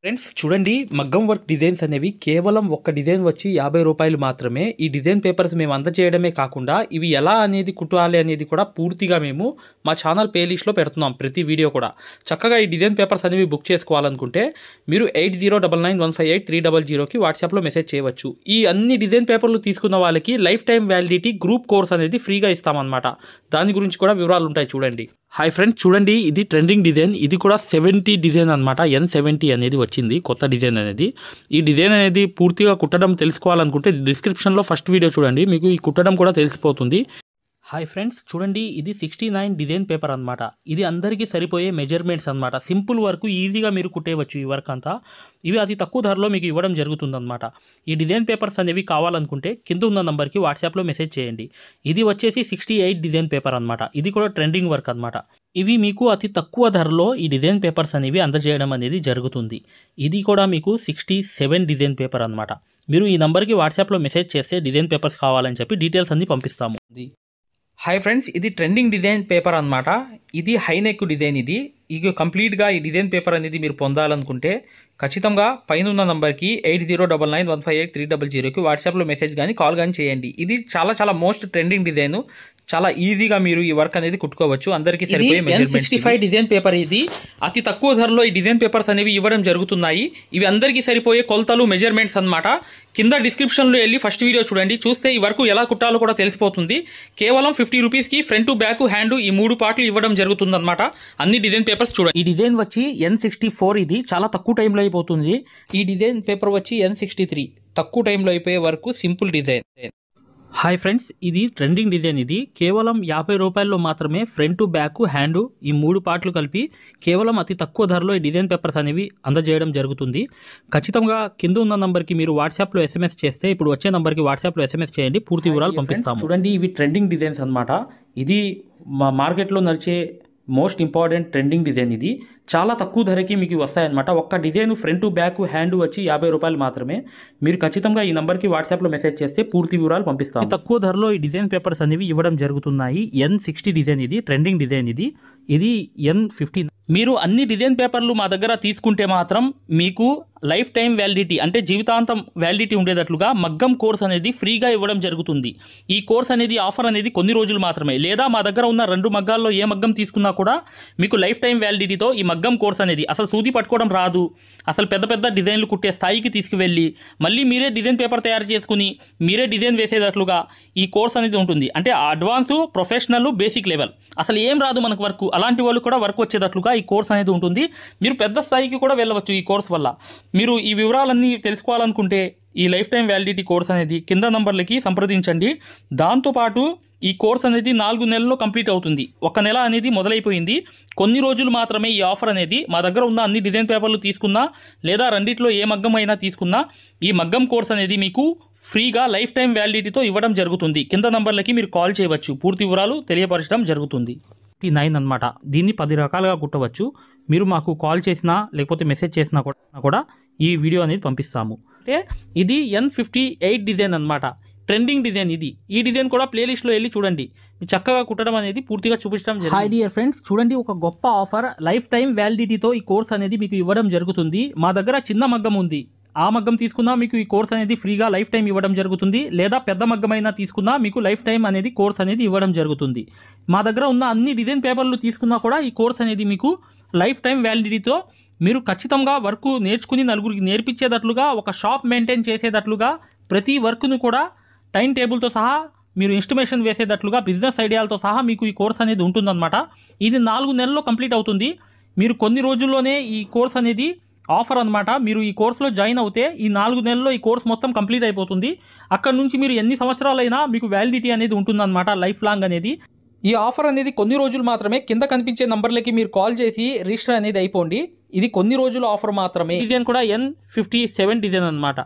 Friends చూడండి, మగ్గం work designs అనేవి కేవలం ఒక్క డిజైన్ వచ్చి 50 రూపాయలు మాత్రమే. ఈ డిజైన్ పేపర్స్ మేము అందజేయడమే కాకుండా ఇవి ఎలా అనేది కుట్టాలి అనేది కూడా పూర్తిగా మేము మా ఛానల్ ప్లేలిస్ట్లో పెడుతున్నాం. ప్రతి వీడియో కూడా చక్కగా ఈ డిజైన్ పేపర్స్ అనేవి బుక్ చేసుకోవాలనుకుంటే మీరు 8099158300కి వాట్సాప్లో మెసేజ్ చేయవచ్చు. ఈ అన్ని డిజైన్ పేపర్లు తీసుకున్న వాళ్ళకి life time validity group course అనేది ఫ్రీగా ఇస్తామన్నమాట. దాని గురించి కూడా వివరాలు ఉంటాయి చూడండి. హాయ్ ఫ్రెండ్స్ చూడండి, ఇది ట్రెండింగ్ డిజైన్. ఇది కూడా 70 డిజైన్ అనమాట. N70 అనేది వచ్చింది కొత్త డిజైన్ అనేది. ఈ డిజైన్ అనేది పూర్తిగా కుట్టడం తెలుసుకోవాలనుకుంటే డిస్క్రిప్షన్లో ఫస్ట్ వీడియో చూడండి, మీకు ఈ కుట్టడం కూడా తెలిసిపోతుంది. హాయ్ ఫ్రెండ్స్ చూడండి, ఇది 69 డిజైన్ పేపర్ అనమాట. ఇది అందరికీ సరిపోయే మెజర్మెంట్స్ అనమాట. సింపుల్ వర్క్ ఈజీగా మీరు కుట్టేయవచ్చు. ఈ వర్క్ అంతా ఇవి అతి తక్కువ ధరలో మీకు ఇవ్వడం జరుగుతుందన్నమాట. ఈ డిజైన్ పేపర్స్ అనేవి కావాలనుకుంటే కింద ఉన్న నంబర్కి వాట్సాప్లో మెసేజ్ చేయండి. ఇది వచ్చేసి 68 డిజైన్ పేపర్ అనమాట. ఇది కూడా ట్రెండింగ్ వర్క్ అనమాట. ఇవి మీకు అతి తక్కువ ధరలో ఈ డిజైన్ పేపర్స్ అనేవి అందజేయడం అనేది జరుగుతుంది. ఇది కూడా మీకు 67 డిజైన్ పేపర్ అనమాట. మీరు ఈ నంబర్కి వాట్సాప్లో మెసేజ్ చేస్తే డిజైన్ పేపర్స్ కావాలని చెప్పి డీటెయిల్స్ అన్ని పంపిస్తాము. హాయ్ ఫ్రెండ్స్, ఇది ట్రెండింగ్ డిజైన్ పేపర్ అనమాట. ఇది హైనెక్ డిజైన్. ఇది కంప్లీట్గా ఈ డిజైన్ పేపర్ అనేది మీరు పొందాలనుకుంటే ఖచ్చితంగా పైన ఉన్న నంబర్కి 8099158300కి వాట్సాప్లో మెసేజ్ కానీ కాల్ కానీ చేయండి. ఇది చాలా మోస్ట్ ట్రెండింగ్ డిజైన్. చాలా ఈజీగా మీరు ఈ వర్క్ అనేది కుట్టుకోవచ్చు. అందరికీ సరిపోయే మెజర్మెంట్. 65 design paper. ఇది అతి తక్కువ ధరలో ఈ డిజైన్ పేపర్స్ అనేవి ఇవ్వడం జరుగుతున్నాయి. ఇవి అందరికీ సరిపోయే కొలతలు మెజర్మెంట్స్ అనమాట. కింద డిస్క్రిప్షన్లో వెళ్ళి ఫస్ట్ వీడియో చూడండి, చూస్తే ఈ వర్క్ ఎలా కుట్టాలో కూడా తెలిసిపోతుంది. కేవలం 50 రూపీస్కి ఫ్రంట్ బ్యాక్ హ్యాండ్ ఈ 3 పార్ట్లు ఇవ్వడం జరుగుతుంది అనమాట. అన్ని డిజైన్ పేపర్స్ చూడండి. ఈ డిజైన్ వచ్చి N64. ఇది చాలా తక్కువ టైంలో అయిపోతుంది. ఈ డిజైన్ పేపర్ వచ్చి N63. తక్కువ టైంలో అయిపోయే వరకు సింపుల్ డిజైన్. హాయ్ ఫ్రెండ్స్, ఇది ట్రెండింగ్ డిజైన్. ఇది కేవలం 50 రూపాయల్లో మాత్రమే ఫ్రంట్ బ్యాక్ హ్యాండ్ ఈ 3 పార్ట్లు కలిపి కేవలం అతి తక్కువ ధరలో ఈ డిజైన్ పేపర్స్ అనేవి అందజేయడం జరుగుతుంది. ఖచ్చితంగా కింద ఉన్న నంబర్కి మీరు వాట్సాప్లో SMS చేస్తే ఇప్పుడు వచ్చే నంబర్కి వాట్సాప్లో SMS చేయండి, పూర్తి వివరాలు పంపిస్తాము. చూడండి, ఇవి ట్రెండింగ్ డిజైన్స్ అనమాట. ఇది మా మార్కెట్లో నడిచే మోస్ట్ ఇంపార్టెంట్ ట్రెండింగ్ డిజైన్. ఇది చాలా తక్కువ ధరకి మీకు వస్తాయన్నమాట. ఒక్క డిజైన్ ఫ్రంట్ బ్యాక్ హ్యాండ్ వచ్చి 50 రూపాయలు మాత్రమే. మీరు ఖచ్చితంగా ఈ నంబర్కి వాట్సాప్లో మెసేజ్ చేస్తే పూర్తి వివరాలు పంపిస్తాం. తక్కువ ధరలో ఈ డిజైన్ పేపర్స్ అనేవి ఇవ్వడం జరుగుతున్నాయి. N60 design. ఇది ట్రెండింగ్ డిజైన్. ఇది N50. మీరు అన్ని డిజైన్ పేపర్లు మా దగ్గర తీసుకుంటే మాత్రం మీకు లైఫ్ టైం వ్యాలిడిటీ అంటే జీవితాంతం వ్యాలిడిటీ ఉండేటట్లుగా మగ్గం కోర్స్ అనేది ఫ్రీగా ఇవ్వడం జరుగుతుంది. ఈ కోర్స్ అనేది ఆఫర్ అనేది కొన్ని రోజులు మాత్రమే. లేదా మా దగ్గర ఉన్న 2 మగ్గాల్లో ఏ మగ్గం తీసుకున్నా కూడా మీకు లైఫ్ టైం వ్యాలిడిటీతో ఈ మగ్గం కోర్స్ అనేది అసలు సూది పట్టుకోవడం రాదు, అసలు పెద్ద డిజైన్లు కుట్టే స్థాయికి తీసుకువెళ్ళి మళ్ళీ మీరే డిజైన్ పేపర్ తయారు చేసుకుని మీరే డిజైన్ వేసేటట్లుగా ఈ కోర్స్ అనేది ఉంటుంది. అంటే అడ్వాన్స్, ప్రొఫెషనల్, బేసిక్ లెవెల్ అసలు ఏం రాదు మనకు వర్క్, అలాంటి వాళ్ళు కూడా వర్క్ వచ్చేటట్లుగా ఈ కోర్స్ అనేది ఉంటుంది. మీరు పెద్ద స్థాయికి కూడా వెళ్ళవచ్చు ఈ కోర్స్ వల్ల. మీరు ఈ వివరాలన్నీ తెలుసుకోవాలనుకుంటే ఈ లైఫ్ టైం వ్యాలిడిటీ కోర్స్ అనేది కింద నంబర్లకి సంప్రదించండి. దాంతోపాటు ఈ కోర్స్ అనేది 4 నెలల్లో కంప్లీట్ అవుతుంది. 1 నెల అనేది మొదలైపోయింది. కొన్ని రోజులు మాత్రమే ఈ ఆఫర్ అనేది. మా దగ్గర ఉన్న అన్ని డిజైన్ పేపర్లు తీసుకున్నా లేదా రెండిట్లో ఏ మగ్గం అయినా తీసుకున్నా ఈ మగ్గం కోర్స్ అనేది మీకు ఫ్రీగా లైఫ్ టైం వ్యాలిడిటీతో ఇవ్వడం జరుగుతుంది. కింద నంబర్లకి మీరు కాల్ చేయవచ్చు, పూర్తి వివరాలు తెలియపరచడం జరుగుతుంది. 9 అనమాట. దీన్ని 10 రకాలుగా కుట్టవచ్చు. మీరు మాకు కాల్ చేసినా లేకపోతే మెసేజ్ చేసినా కూడా ఈ వీడియో అనేది పంపిస్తాము. అంటే ఇది N58 డిజైన్ అనమాట. Trending design. ఈ డిజైన్ కూడా ప్లేలిస్ట్లో వెళ్ళి చూడండి. చక్కగా కుట్టడం అనేది పూర్తిగా చూపించడం జరుగుతుంది. హాయ్ డియర్ ఫ్రెండ్స్, చూడండి ఒక గొప్ప ఆఫర్. లైఫ్ టైం వ్యాలిడిటీతో ఈ కోర్స్ అనేది మీకు ఇవ్వడం జరుగుతుంది. మా దగ్గర చిన్న మగ్గం ఉంది, ఆ మగ్గం తీసుకున్నా మీకు ఈ కోర్స్ అనేది ఫ్రీగా లైఫ్ టైం ఇవ్వడం జరుగుతుంది. లేదా పెద్ద మగ్గమైనా తీసుకున్నా మీకు లైఫ్ టైం అనేది కోర్స్ అనేది ఇవ్వడం జరుగుతుంది. మా దగ్గర ఉన్న అన్ని డిజైన్ పేపర్లు తీసుకున్నా కూడా ఈ కోర్స్ అనేది మీకు లైఫ్ టైం వ్యాలిడిటీతో మీరు ఖచ్చితంగా వర్క్ నేర్చుకుని నలుగురికి నేర్పించేటట్లుగా, ఒక షాప్ మెయింటైన్ చేసేటట్లుగా, ప్రతి వర్క్ను కూడా టైం టేబుల్తో సహా మీరు ఇన్స్టిమేషన్ వేసేటట్లుగా, బిజినెస్ ఐడియాలతో సహా మీకు ఈ కోర్స్ అనేది ఉంటుందన్నమాట. ఇది 4 నెలల్లో కంప్లీట్ అవుతుంది. మీరు కొన్ని రోజుల్లోనే ఈ కోర్స్ అనేది ఆఫర్ అనమాట. మీరు ఈ కోర్సులో జాయిన్ అవుతే ఈ 4 నెలల్లో ఈ కోర్స్ మొత్తం కంప్లీట్ అయిపోతుంది. అక్కడ నుంచి మీరు ఎన్ని సంవత్సరాలైనా మీకు వ్యాలిడిటీ అనేది ఉంటుందన్నమాట, లైఫ్ లాంగ్ అనేది. ఈ ఆఫర్ అనేది కొన్ని రోజులు మాత్రమే. కింద కనిపించే నంబర్లకి మీరు కాల్ చేసి రిజిస్టర్ అనేది అయిపోండి. ఇది కొన్ని రోజుల ఆఫర్ మాత్రమే. డిజైన్ కూడా N57 డిజైన్ అనమాట.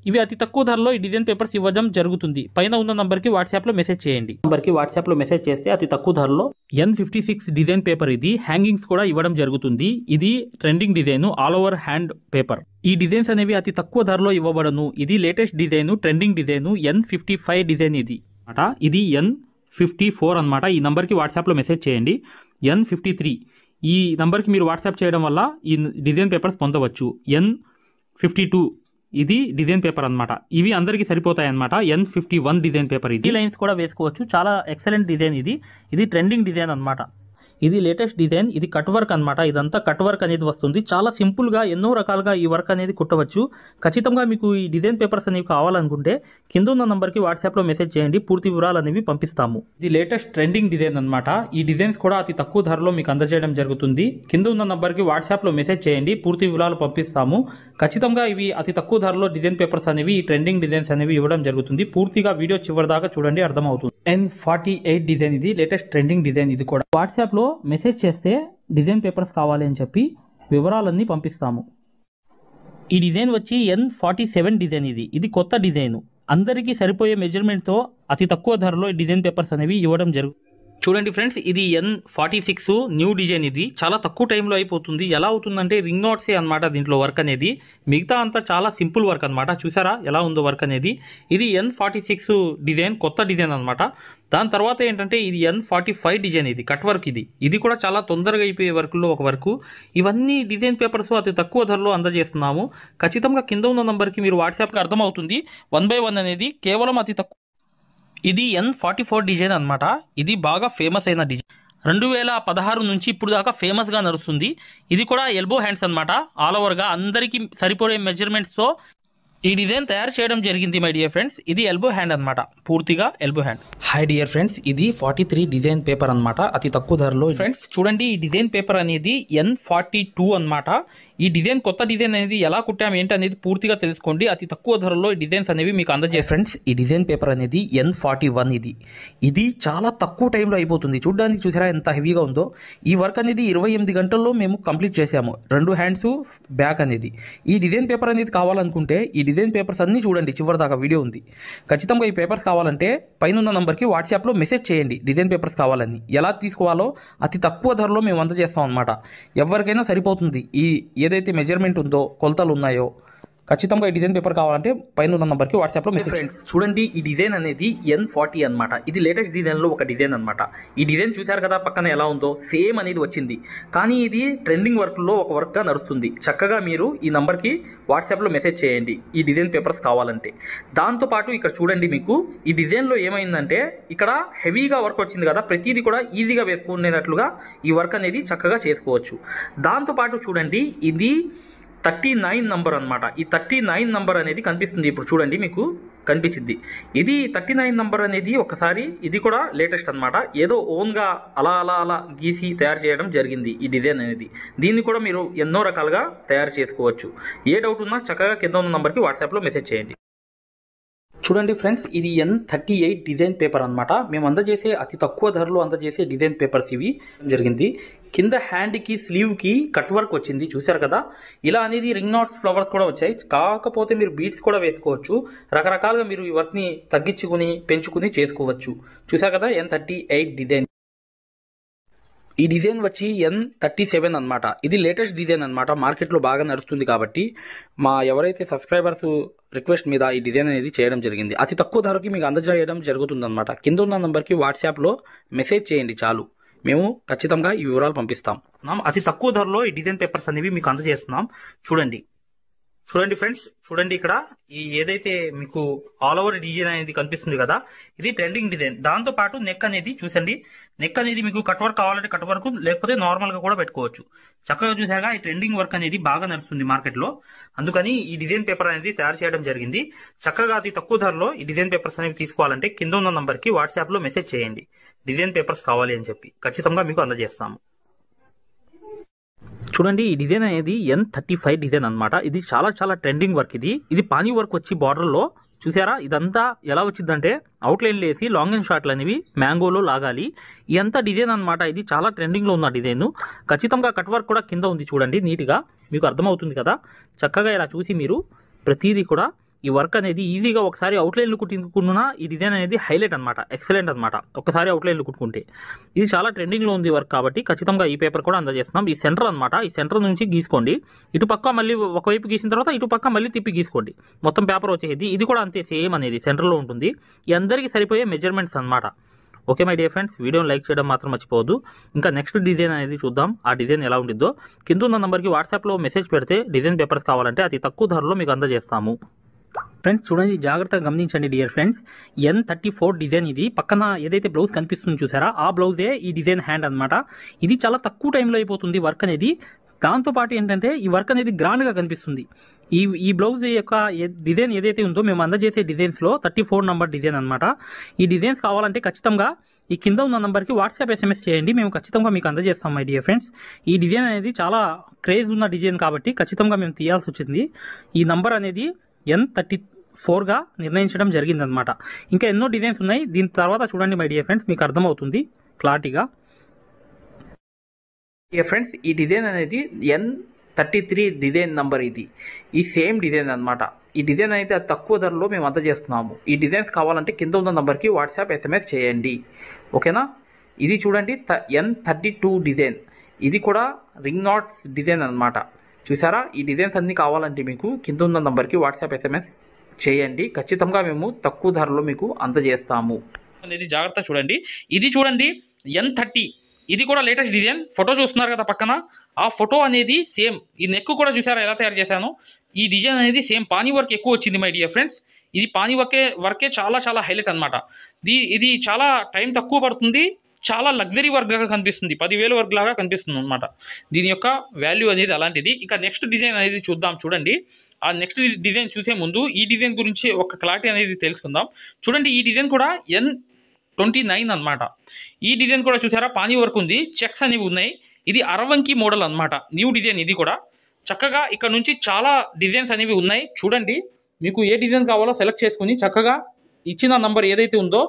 ఇవి అతి తక్కువ ధరలో ఈ డిజైన్ పేపర్స్ ఇవ్వడం జరుగుతుంది. పైన ఉన్న నంబర్కి వాట్సాప్లో మెసేజ్ చేయండి. నంబర్కి వాట్సాప్లో మెసేజ్ చేస్తే అతి తక్కువ ధరలో N56 డిజైన్ పేపర్. ఇది హ్యాంగింగ్స్ కూడా ఇవ్వడం జరుగుతుంది. ఇది trending design, all over hand paper. ఈ డిజైన్స్ అనేవి అతి తక్కువ ధరలో ఇవ్వబడను. ఇది latest design, trending design. N55 design. ఇది N54 అనమాట. ఈ నంబర్కి వాట్సాప్లో మెసేజ్ చేయండి. N53 ఈ నంబర్కి మీరు వాట్సాప్ చేయడం వల్ల ఈ డిజైన్ పేపర్స్ పొందవచ్చు. N52 ఇది డిజైన్ పేపర్ అనమాట. ఇవి అందరికీ సరిపోతాయి అనమాట. N51 design paper. ఇది లైన్స్ కూడా వేసుకోవచ్చు. చాలా ఎక్సలెంట్ డిజైన్ ఇది ట్రెండింగ్ డిజైన్ అనమాట. ఇది లేటెస్ట్ డిజైన్. ఇది కట్ వర్క్ అనమాట. ఇదంతా కట్ వర్క్ అనేది వస్తుంది. చాలా సింపుల్గా ఎన్నో రకాలుగా ఈ వర్క్ అనేది కుట్టవచ్చు. ఖచ్చితంగా మీకు ఈ డిజైన్ పేపర్స్ అనేవి కావాలనుకుంటే కింద ఉన్న నంబర్కి వాట్సాప్లో మెసేజ్ చేయండి. పూర్తి వివరాలు అనేవి పంపిస్తాము. ఇది లేటెస్ట్ ట్రెండింగ్ డిజైన్ అనమాట. ఈ డిజైన్స్ కూడా అతి తక్కువ ధరలో మీకు అందజేయడం జరుగుతుంది. కింద ఉన్న నంబర్కి వాట్సాప్లో మెసేజ్ చేయండి. పూర్తి వివరాలు పంపిస్తాము. ఖచ్చితంగా ఇవి అతి తక్కువ ధరలో డిజైన్ పేపర్స్ అనేవి ఈ ట్రెండింగ్ డిజైన్స్ అనేవి ఇవ్వడం జరుగుతుంది. పూర్తిగా వీడియో చివరి దాకా చూడండి, అర్థమవుతుంది. N48 design. ఇది లేటెస్ట్ ట్రెండింగ్ డిజైన్. ఇది కూడా వాట్సాప్లో మెసేజ్ చేస్తే డిజైన్ పేపర్స్ కావాలి అని చెప్పి వివరాలన్నీ పంపిస్తాము. ఈ డిజైన్ వచ్చి N47 డిజైన్. ఇది కొత్త డిజైన్. అందరికీ సరిపోయే మెజర్మెంట్తో అతి తక్కువ ధరలో ఈ డిజైన్ పేపర్స్ అనేవి ఇవ్వడం జరుగుతుంది. చూడండి ఫ్రెండ్స్, ఇది N46 న్యూ డిజైన్. ఇది చాలా తక్కువ టైంలో అయిపోతుంది. ఎలా అవుతుందంటే రింగ్ నాట్సే అనమాట దీంట్లో వర్క్ అనేది. మిగతా అంతా చాలా సింపుల్ వర్క్ అనమాట. చూసారా ఎలా ఉందో వర్క్ అనేది. ఇది N46 డిజైన్, కొత్త డిజైన్ అనమాట. దాని తర్వాత ఏంటంటే ఇది N45 డిజైన్. ఇది కట్ వర్క్. ఇది కూడా చాలా తొందరగా అయిపోయే వర్క్లో ఒక వర్క్. ఇవన్నీ డిజైన్ పేపర్స్ అతి తక్కువ ధరలో అందజేస్తున్నాము. ఖచ్చితంగా కింద ఉన్న నంబర్కి మీరు వాట్సాప్కి అర్థమవుతుంది. 1 by 1 అనేది కేవలం అతి తక్కువ. ఇది N44 డిజైన్ అనమాట. ఇది బాగా ఫేమస్ అయిన డిజైన్. 2016 నుంచి ఇప్పుడు దాకా ఫేమస్గా నడుస్తుంది. ఇది కూడా ఎల్బో హ్యాండ్స్ అనమాట. ఆల్ ఓవర్గా అందరికీ సరిపోయే మెజర్మెంట్స్తో ఈ డిజైన్ తయారు చేయడం జరిగింది మై డియర్ ఫ్రెండ్స్. ఇది ఎల్బో హ్యాండ్ అనమాట, పూర్తిగా elbow hand. High dear friends, ఇది 43 డిజైన్ పేపర్ అనమాట, అతి తక్కువ ధరలో. ఫ్రెండ్స్ చూడండి, ఈ డిజైన్ పేపర్ అనేది N42 అనమాట. ఈ డిజైన్ కొత్త డిజైన్ అనేది ఎలా కుట్టాం ఏంటి అనేది పూర్తిగా తెలుసుకోండి. అతి తక్కువ ధరలో ఈ డిజైన్స్ అనేవి మీకు అందజే. ఫ్రెండ్స్ ఈ డిజైన్ పేపర్ అనేది N41. ఇది చాలా తక్కువ టైంలో అయిపోతుంది. చూడడానికి చూసారా ఎంత హెవీగా ఉందో. ఈ వర్క్ అనేది 28 గంటల్లో మేము కంప్లీట్ చేసాము. 2 హ్యాండ్స్ బ్యాక్ అనేది. ఈ డిజైన్ పేపర్ అనేది కావాలనుకుంటే ఈ డిజైన్ పేపర్స్ అన్నీ చూడండి, చివరి దాకా వీడియో ఉంది. ఖచ్చితంగా ఈ పేపర్స్ కావాలంటే పైన ఉన్న నంబర్కి వాట్సాప్లో మెసేజ్ చేయండి. డిజైన్ పేపర్స్ కావాలని ఎలా తీసుకోవాలో అతి తక్కువ ధరలో మేము అందజేస్తాం అనమాట. ఎవరికైనా సరిపోతుంది. ఈ ఏదైతే మెజర్మెంట్ ఉందో, కొలతలు ఉన్నాయో, ఖచ్చితంగా ఈ డిజైన్ పేపర్ కావాలంటే పైన ఉన్న నంబర్కి వాట్సాప్లో మెసేజ్. ఫ్రెండ్స్ చూడండి, ఈ డిజైన్ అనేది N40 అనమాట. ఇది లేటెస్ట్ డిజైన్లో ఒక డిజైన్ అనమాట. ఈ డిజైన్ చూశారు కదా పక్కన ఎలా ఉందో, సేమ్ అనేది వచ్చింది. కానీ ఇది ట్రెండింగ్ వర్క్లో ఒక వర్క్గా నడుస్తుంది. చక్కగా మీరు ఈ నంబర్కి వాట్సాప్లో మెసేజ్ చేయండి ఈ డిజైన్ పేపర్స్ కావాలంటే. దాంతోపాటు ఇక్కడ చూడండి, మీకు ఈ డిజైన్లో ఏమైందంటే ఇక్కడ హెవీగా వర్క్ వచ్చింది కదా, ప్రతిదీ కూడా ఈజీగా వేసుకునేటట్లుగా ఈ వర్క్ అనేది చక్కగా చేసుకోవచ్చు. దాంతోపాటు చూడండి, ఇది 39 నంబర్ అనమాట. ఈ 39 నంబర్ అనేది కనిపిస్తుంది. ఇప్పుడు చూడండి, మీకు కనిపించింది. ఇది 39 నంబర్ అనేది ఒకసారి ఇది కూడా లేటెస్ట్ అనమాట. ఏదో ఓన్గా అలా గీసి తయారు చేయడం జరిగింది ఈ డిజైన్ అనేది. దీన్ని కూడా మీరు ఎన్నో రకాలుగా తయారు చేసుకోవచ్చు. ఏ డౌట్ ఉన్నా చక్కగా కింద ఉన్న నంబర్కి వాట్సాప్లో మెసేజ్ చేయండి. చూడండి ఫ్రెండ్స్, ఇది N38 డిజైన్ పేపర్ అనమాట. మేము అందజేసే అతి తక్కువ ధరలో అందజేసే డిజైన్ పేపర్స్ ఇవి జరిగింది. కింద హ్యాండ్కి స్లీవ్కి కట్ వర్క్ వచ్చింది, చూశారు కదా. ఇలా అనేది రింగ్ నాట్స్, ఫ్లవర్స్ కూడా వచ్చాయి. కాకపోతే మీరు బీడ్స్ కూడా వేసుకోవచ్చు. రకరకాలుగా మీరు ఈ వర్క్ని తగ్గించుకుని పెంచుకుని చేసుకోవచ్చు. చూశారు కదా, N38 డిజైన్. ఈ డిజైన్ వచ్చి N37 అనమాట. ఇది లేటెస్ట్ డిజైన్ అనమాట. మార్కెట్లో బాగా నడుస్తుంది కాబట్టి మా ఎవరైతే సబ్స్క్రైబర్స్ రిక్వెస్ట్ మీద ఈ డిజైన్ అనేది చేయడం జరిగింది. అతి తక్కువ ధరకి మీకు అందజేయడం జరుగుతుందన్నమాట. కింద ఉన్న నంబర్కి వాట్సాప్లో మెసేజ్ చేయండి చాలు, మేము ఖచ్చితంగా ఈ వివరాలు పంపిస్తాం. అతి తక్కువ ధరలో ఈ డిజైన్ పేపర్స్ అనేవి మీకు అందజేస్తున్నాం. చూడండి ఫ్రెండ్స్, చూడండి ఇక్కడ ఈ ఏదైతే మీకు ఆల్ ఓవర్ డిజైన్ అనేది కనిపిస్తుంది కదా, ఇది ట్రెండింగ్ డిజైన్. దాంతో పాటు నెక్ అనేది చూసండి. నెక్ అనేది మీకు కట్ వర్క్ కావాలంటే కట్ వర్క్, లేకపోతే నార్మల్ గా కూడా పెట్టుకోవచ్చు. చక్కగా చూసాగా ఈ ట్రెండింగ్ వర్క్ అనేది బాగా నడుస్తుంది మార్కెట్ లో. అందుకని ఈ డిజైన్ పేపర్ అనేది తయారు చేయడం జరిగింది. చక్కగా అతి తక్కువ ధరలో ఈ డిజైన్ పేపర్స్ అనేవి తీసుకోవాలంటే కింద ఉన్న నంబర్ కి వాట్సాప్ లో మెసేజ్ చేయండి. డిజైన్ పేపర్స్ కావాలి అని చెప్పి ఖచ్చితంగా మీకు అందజేస్తాము. చూడండి, ఈ డిజైన్ అనేది N35 డిజైన్ అనమాట. ఇది చాలా ట్రెండింగ్ వర్క్. ఇది పానీ వర్క్ వచ్చి బార్డర్లో చూసారా. ఇదంతా ఎలా వచ్చిందంటే అవుట్లైన్లు వేసి లాంగ్ అండ్ షార్ట్లు అనేవి మ్యాంగోలో లాగాలి. ఇదంతా డిజైన్ అనమాట. ఇది చాలా ట్రెండింగ్లో ఉన్న డిజైన్. ఖచ్చితంగా కట్ వర్క్ కూడా కింద ఉంది చూడండి, నీట్గా మీకు అర్థమవుతుంది కదా. చక్కగా ఇలా చూసి మీరు ప్రతిదీ కూడా ఈ వర్క్ అనేది ఈజీగా ఒకసారి అవుట్లైన్లు కుట్టుకున్నా ఈ డిజైన్ అనేది హైలైట్ అనమాట, ఎక్సలెంట్ అనమాట. ఒకసారి అవుట్లైన్లు కుట్టుకుంటే ఇది చాలా ట్రెండింగ్లో ఉంది వర్క్ కాబట్టి ఖచ్చితంగా ఈ పేపర్ కూడా అందజేస్తున్నాం. ఈ సెంటర్ అనమాట, ఈ సెంటర్ నుంచి గీసుకోండి. ఇటు పక్క మళ్ళీ ఒకవైపు గీసిన తర్వాత ఇటు పక్క మళ్ళీ తిప్పి గీసుకోండి. మొత్తం పేపర్ వచ్చేది. ఇది కూడా అంతే సేమ్ అనేది సెంటర్లో ఉంటుంది. ఈ అందరికీ సరిపోయే మెజర్మెంట్స్ అనమాట. ఓకే మై డియర్ ఫ్రెండ్స్, వీడియోని లైక్ చేయడం మాత్రం మర్చిపోవద్దు. ఇంకా నెక్స్ట్ డిజైన్ అనేది చూద్దాం. ఆ డిజైన్ ఎలా ఉండిద్దో కింద ఉన్న నంబర్కి వాట్సాప్లో మెసేజ్ పెడితే డిజైన్ పేపర్స్ కావాలంటే అతి తక్కువ ధరలో మీకు అందజేస్తాము. ఫ్రెండ్స్ చూడండి, జాగ్రత్తగా గమనించండి డియర్ ఫ్రెండ్స్. N34 డిజైన్ ఇది. పక్కన ఏదైతే బ్లౌజ్ కనిపిస్తుందో చూసారా, ఆ బ్లౌజే ఈ డిజైన్ హ్యాండ్ అనమాట. ఇది చాలా తక్కువ టైంలో అయిపోతుంది వర్క్ అనేది. దాంతోపాటు ఏంటంటే ఈ వర్క్ అనేది గ్రాండ్గా కనిపిస్తుంది. ఈ బ్లౌజ్ యొక్క డిజైన్ ఏదైతే ఉందో మేము అందజేసే డిజైన్స్లో 34 నంబర్ డిజైన్ అనమాట. ఈ డిజైన్స్ కావాలంటే ఖచ్చితంగా ఈ కింద ఉన్న నంబర్కి వాట్సాప్ SMS చేయండి. మేము ఖచ్చితంగా మీకు అందజేస్తాం మై డియర్ ఫ్రెండ్స్. ఈ డిజైన్ అనేది చాలా క్రేజ్ ఉన్న డిజైన్ కాబట్టి ఖచ్చితంగా మేము తీయాల్సి వచ్చింది. ఈ నంబర్ అనేది N34గా నిర్ణయించడం జరిగిందనమాట. ఇంకా ఎన్నో డిజైన్స్ ఉన్నాయి. దీని తర్వాత చూడండి మై డియర్ ఫ్రెండ్స్, మీకు అర్థమవుతుంది క్లారిటీగా. ఫ్రెండ్స్ ఈ డిజైన్ అనేది N33 డిజైన్ నంబర్. ఇది ఈ సేమ్ డిజైన్ అనమాట. ఈ డిజైన్ అయితే అది తక్కువ ధరలో మేము అందజేస్తున్నాము. ఈ డిజైన్స్ కావాలంటే కింద ఉన్న నంబర్కి వాట్సాప్ SMS చేయండి. ఓకేనా. ఇది చూడండి N32 డిజైన్. ఇది కూడా రింగ్ నాట్స్ డిజైన్ అనమాట. చూసారా, ఈ డిజైన్స్ అన్నీ కావాలంటే మీకు కింద ఉన్న నంబర్కి వాట్సాప్ SMS చేయండి. ఖచ్చితంగా మేము తక్కువ ధరలో మీకు అందజేస్తాము అనేది జాగ్రత్త చూడండి. ఇది చూడండి N30. ఇది కూడా లేటెస్ట్ డిజైన్. ఫోటో చూస్తున్నారు కదా పక్కన, ఆ ఫోటో అనేది సేమ్. ఈ నెక్ కూడా చూసారా ఎలా తయారు చేశాను. ఈ డిజైన్ అనేది సేమ్ పానీ వర్క్ ఎక్కువ వచ్చింది మై డియర్ ఫ్రెండ్స్. ఇది పానీ వర్కే చాలా చాలా హైలైట్ అనమాట. ఇది చాలా టైం తక్కువ పడుతుంది. చాలా లగ్జరీ వర్క్ లాగా కనిపిస్తుంది. 10,000 వర్క్ లాగా కనిపిస్తుంది అనమాట. దీని యొక్క వాల్యూ అనేది అలాంటిది. ఇంకా నెక్స్ట్ డిజైన్ అనేది చూద్దాం. చూడండి, ఆ నెక్స్ట్ డిజైన్ చూసే ముందు ఈ డిజైన్ గురించి ఒక క్లారిటీ అనేది తెలుసుకుందాం. చూడండి, ఈ డిజైన్ కూడా N29 అనమాట. ఈ డిజైన్ కూడా చూసారా, పానీ వర్క్ ఉంది, చెక్స్ అనేవి ఉన్నాయి. ఇది అరవంకి మోడల్ అనమాట. న్యూ డిజైన్ ఇది కూడా. చక్కగా ఇక్కడ నుంచి చాలా డిజైన్స్ అనేవి ఉన్నాయి. చూడండి, మీకు ఏ డిజైన్ కావాలో సెలెక్ట్ చేసుకుని చక్కగా ఇచ్చిన నంబర్ ఏదైతే ఉందో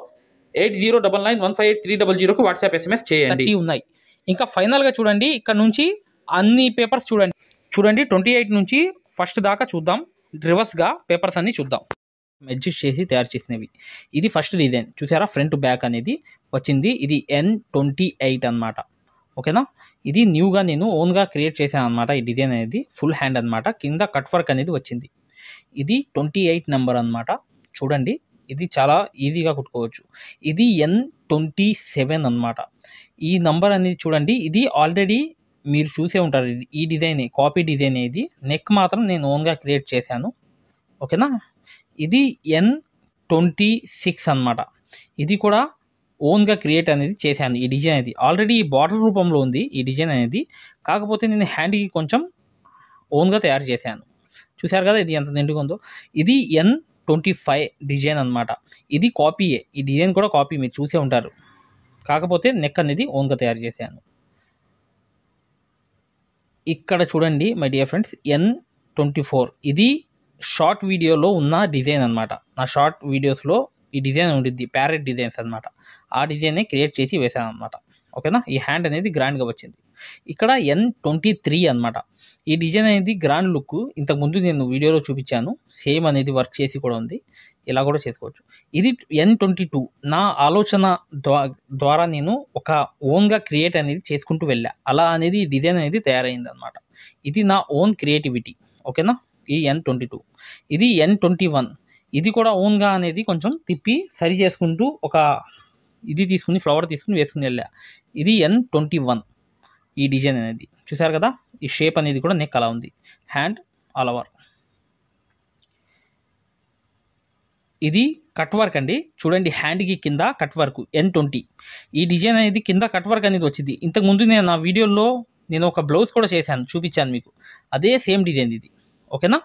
8099158300కు వాట్సాప్ SMS చేయండి. ఉన్నాయి. ఇంకా ఫైనల్గా చూడండి, ఇక్కడ నుంచి అన్ని పేపర్స్ చూడండి. 28 నుంచి ఫస్ట్ దాకా చూద్దాం. రివర్స్గా పేపర్స్ అన్ని చూద్దాం. అడ్జస్ట్ చేసి తయారు చేసినవి. ఇది ఫస్ట్ డిజైన్ చూసారా, ఫ్రంట్ బ్యాక్ అనేది వచ్చింది. ఇది N28 అనమాట. ఓకేనా. ఇది న్యూగా నేను ఓన్గా క్రియేట్ చేశాను అనమాట. ఈ డిజైన్ అనేది ఫుల్ హ్యాండ్ అనమాట. కింద కట్ వర్క్ అనేది వచ్చింది. ఇది 28 నెంబర్ అనమాట. చూడండి, ఇది చాలా ఈజీగా కుట్టుకోవచ్చు. ఇది N27 అనమాట. ఈ నంబర్ అనేది చూడండి, ఇది ఆల్రెడీ మీరు చూసే ఉంటారు. ఈ డిజైన్ కాపీ డిజైన్ ఇది. నెక్ మాత్రం నేను ఓన్గా క్రియేట్ చేశాను. ఓకేనా. ఇది N26 అనమాట. ఇది కూడా ఓన్గా క్రియేట్ అనేది చేశాను. ఈ డిజైన్ అనేది ఆల్రెడీ బార్డర్ రూపంలో ఉంది ఈ డిజైన్ అనేది. కాకపోతే నేను హ్యాండ్కి కొంచెం ఓన్గా తయారు చేశాను. చూశారు కదా ఇది ఎంత నిండుగా ఉందో. ఇది N25 డిజైన్ అనమాట. ఇది కాపీయే. ఈ డిజైన్ కూడా కాపీ, మీరు చూసే ఉంటారు. కాకపోతే నెక్ అనేది ఓన్గా తయారు చేశాను. ఇక్కడ చూడండి మై డియర్ ఫ్రెండ్స్, N24. ఇది షార్ట్ వీడియోలో ఉన్న డిజైన్ అనమాట. నా షార్ట్ వీడియోస్లో ఈ డిజైన్ ఉండిద్ది, ప్యారెట్ డిజైన్స్ అనమాట. ఆ డిజైన్ని క్రియేట్ చేసి వేసాను అనమాట. ఓకేనా. ఈ హ్యాండ్ అనేది గ్రాండ్గా వచ్చింది. ఇక్కడ N23 అనమాట. ఈ డిజైన్ అనేది గ్రాండ్ లుక్. ఇంతకుముందు నేను వీడియోలో చూపించాను. సేమ్ అనేది వర్క్ చేసి కూడా ఉంది. ఇలా కూడా చేసుకోవచ్చు. ఇది N22. నా ఆలోచన ద్వారా నేను ఒక ఓన్గా క్రియేట్ అనేది చేసుకుంటూ వెళ్ళా. అలా అనేది ఈ డిజైన్ అనేది తయారైంది అనమాట. ఇది నా ఓన్ క్రియేటివిటీ. ఓకేనా. ఈ N22. ఇది N21. ఇది కూడా ఓన్గా అనేది కొంచెం తిప్పి సరి చేసుకుంటూ ఒక ఇది తీసుకుని ఫ్లవర్ తీసుకుని వేసుకుని వెళ్ళా. ఇది N21. ఈ డిజైన్ అనేది చూసారు కదా. ఈ షేప్ అనేది కూడా నెక్ అలా ఉంది. Hand all over. ఇది కట్ వర్క్ అండి. చూడండి, హ్యాండ్కి కింద కట్ వర్క్ N20. ఈ డిజైన్ అనేది కింద కట్ వర్క్ అనేది వచ్చింది. ఇంతకుముందు నేను నా వీడియోలో నేను ఒక బ్లౌజ్ కూడా చేశాను, చూపించాను మీకు. అదే సేమ్ డిజైన్ ఇది. ఓకేనా.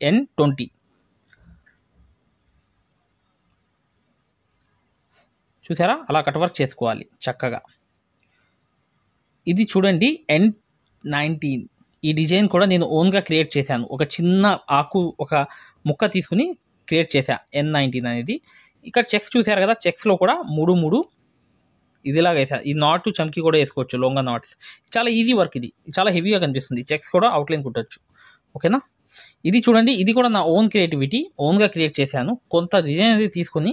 N20 చూసారా, అలా కట్ వర్క్ చేసుకోవాలి చక్కగా. ఇది చూడండి N19. ఈ డిజైన్ కూడా నేను ఓన్గా క్రియేట్ చేశాను. ఒక చిన్న ఆకు, ఒక ముక్క తీసుకుని క్రియేట్ చేశా. N19 అనేది. ఇక్కడ చెక్స్ చూసారు కదా, చెక్స్లో కూడా 3 ఇదిలాగా వేసా. ఈ నాటు చమ్కి కూడా వేసుకోవచ్చు, లొంగ నాట్స్. చాలా ఈజీ వర్క్. ఇది చాలా హెవీగా కనిపిస్తుంది. చెక్స్ కూడా అవుట్లైన్ కుట్టచ్చు. ఓకేనా. ఇది చూడండి, ఇది కూడా నా ఓన్ క్రియేటివిటీ. ఓన్గా క్రియేట్ చేశాను. కొంత డిజైన్ అనేది తీసుకుని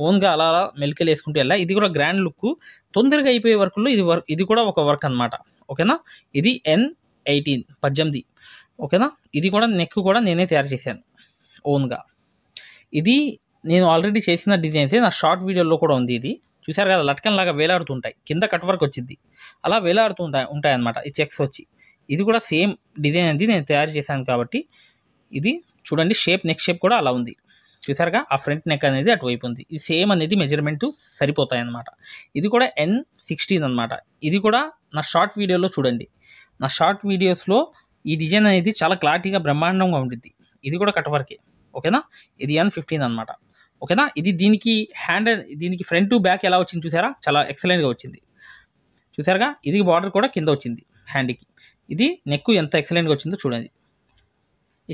ఓన్గా అలా అలా మెలికలు వేసుకుంటూ వెళ్ళా. ఇది కూడా గ్రాండ్ లుక్. తొందరగా అయిపోయే వర్క్లో ఇది కూడా ఒక వర్క్ అనమాట. ఓకేనా. ఇది N18 18. ఓకేనా. ఇది కూడా నెక్ కూడా నేనే తయారు చేశాను ఓన్గా. ఇది నేను ఆల్రెడీ చేసిన డిజైన్సే. నా షార్ట్ వీడియోలో కూడా ఉంది ఇది. చూసారు కదా, లట్కన్ లాగా వేలాడుతుంటాయి, కింద కట్ వర్క్ వచ్చింది, అలా వేలాడుతూ ఉంటాయి అన్నమాట ఈ చెక్స్ వచ్చి. ఇది కూడా సేమ్ డిజైన్ అనేది నేను తయారు చేశాను కాబట్టి ఇది చూడండి, షేప్ నెక్ షేప్ కూడా అలా ఉంది. చూసారుగా, ఆ ఫ్రంట్ నెక్ అనేది అటువైపు ఉంది. ఇది సేమ్ అనేది మెజర్మెంట్ సరిపోతాయి అన్నమాట. ఇది కూడా N16 అనమాట. ఇది కూడా నా షార్ట్ వీడియోలో చూడండి. నా షార్ట్ వీడియోస్లో ఈ డిజైన్ అనేది చాలా క్లారిటీగా బ్రహ్మాండంగా ఉంటుంది. ఇది కూడా కట్ వర్కే, ఓకేనా. ఇది N15 అనమాట, ఓకేనా. ఇది దీనికి ఫ్రంట్ టు బ్యాక్ ఎలా వచ్చింది చూసారా, చాలా ఎక్సలెంట్గా వచ్చింది. చూసారుగా, ఇది బార్డర్ కూడా కింద వచ్చింది హ్యాండ్కి. ఇది నెక్ ఎంత ఎక్సలెంట్గా వచ్చిందో చూడండి.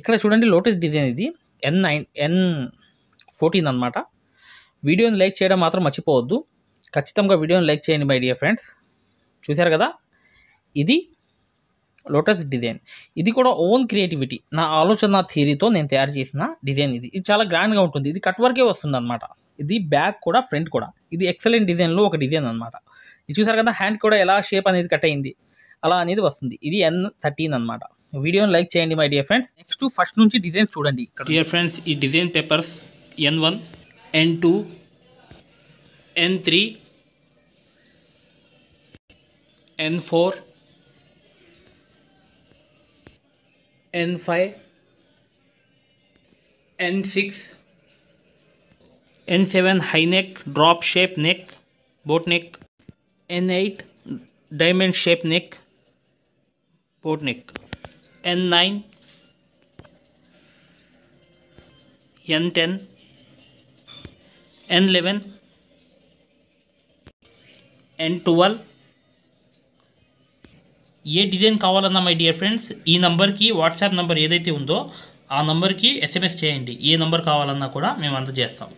ఇక్కడ చూడండి, లోటస్ డిజైన్ ఇది N14 అనమాట. వీడియోని లైక్ చేయడం మాత్రం మర్చిపోవద్దు. ఖచ్చితంగా వీడియోని లైక్ చేయండి మై డియర్ ఫ్రెండ్స్. చూసారు కదా, ఇది లోటస్ డిజైన్. ఇది కూడా ఓన్ క్రియేటివిటీ, నా ఆలోచన థియరీతో నేను తయారు చేసిన డిజైన్. ఇది చాలా గ్రాండ్గా ఉంటుంది. ఇది కట్ వర్కే వస్తుంది అనమాట. ఇది బ్యాక్ కూడా ఫ్రంట్ కూడా. ఇది ఎక్సలెంట్ డిజైన్లో ఒక డిజైన్ అనమాట. ఇది చూసారు కదా, హ్యాండ్ కూడా ఎలా షేప్ అనేది కట్ అయింది అలా అనేది వస్తుంది. ఇది N13 అనమాట. వీడియోని లైక్ చేయండి my dear friends. Next first నుంచి డిజైన్స్ చూడండి. డియర్ ఫ్రెండ్స్, ఈ design papers N1, N2, N3, N4, N5, N6, N7 high neck, drop shape neck, boat neck, N8 diamond shape neck, boat neck, N9, N10, N11, N12. ఏ design కావాలన్నా my dear friends, ఈ నంబర్కి WhatsApp number ఏదైతే ఉందో ఆ నంబర్కి SMS చేయండి. ఏ number కావాలన్నా కూడా మేము అందజేస్తాం.